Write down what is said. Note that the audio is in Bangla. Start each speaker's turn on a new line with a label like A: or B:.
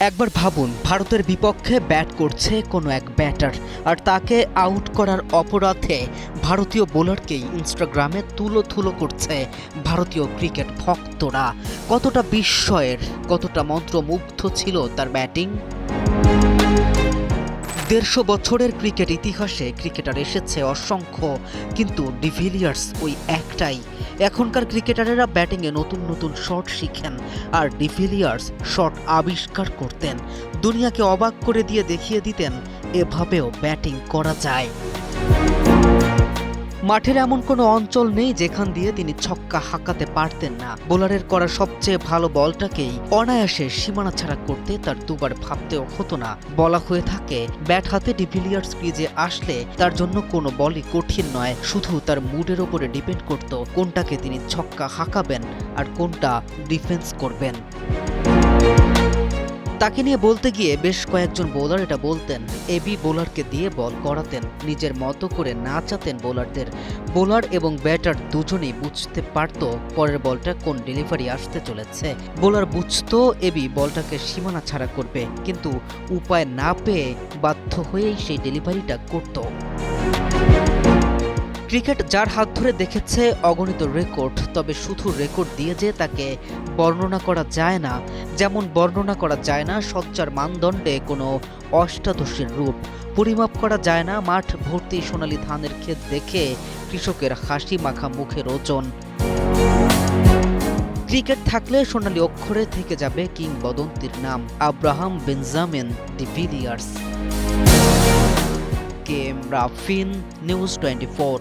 A: একবার ভাবুন, ভারতের বিপক্ষে ব্যাট করছে কোনো এক ব্যাটার, আর তাকে আউট করার অপরাধে ভারতীয় বোলারকেই ইনস্টাগ্রামে তুলো করছে ভারতীয় ক্রিকেট ভক্তরা। কতটা বিস্ময়ের, কতটা মন্ত্রমুগ্ধ ছিল তার ব্যাটিং। ১৫০ বছরের ক্রিকেট ইতিহাসে ক্রিকেটার এসেছে অসংখ্য, কিন্তু ডিভিলিয়ার্স ওই একটাই। এখনকার ক্রিকেটারেরা ব্যাটিংয়ে নতুন নতুন শট শিখেন, আর ডিভিলিয়ার্স শট আবিষ্কার করতেন, দুনিয়াকে অবাক করে দিয়ে দেখিয়ে দিতেন এভাবেও ব্যাটিং করা যায়। মাঠের এমন কোনো অঞ্চল নেই যেখান দিয়ে তিনি ছক্কা হাঁকাতে পারতেন না। বোলারের করা সবচেয়ে ভালো বলটাকেই অনায়াসে সীমানা ছাড়া করতে তার দুবার ভাবতেও হতো না। বলা হয়ে থাকে, ব্যাট হাতে ডিভিলিয়ার্স ক্রিজে আসলে তার জন্য কোনো বলই কঠিন নয়, শুধু তার মুডের ওপরে ডিপেন্ড করত কোনটাকে তিনি ছক্কা হাঁকাবেন আর কোনটা ডিফেন্স করবেন। তাকে নিয়ে বলতে গিয়ে বেশ কয়েকজন বোলার এটা বলতেন, এবি বোলারকে দিয়ে বল করাতেন, নিজের মতো করে নাচাতেন বোলারদের। বোলার এবং ব্যাটার দুজনেই বুঝতে পারত পরের বলটা কোন ডেলিভারি আসতে চলেছে। বোলার বুঝত এবি বলটাকে সীমানা ছাড়া করবে, কিন্তু উপায় না পেয়ে বাধ্য হয়েই সেই ডেলিভারিটা করত। ক্রিকেট যার হাত ধরে দেখেছে অগণিত রেকর্ড, তবে শুধু রেকর্ড দিয়ে যে তাকে বর্ণনা করা যায় না, যেমন বর্ণনা করা যায় না সজ্জার মানদণ্ডে কোনো অষ্টাদশীর রূপ, পরিমাপ করা যায় না মাঠ ভর্তি সোনালী ধানের ক্ষেত দেখে কৃষকের হাসি মাখা মুখের ওজন। ক্রিকেট থাকলে সোনালী অক্ষরে থেকে যাবে কিংবদন্তির নাম, Abraham Benjamin de Villiers. K M Rafin, news 24।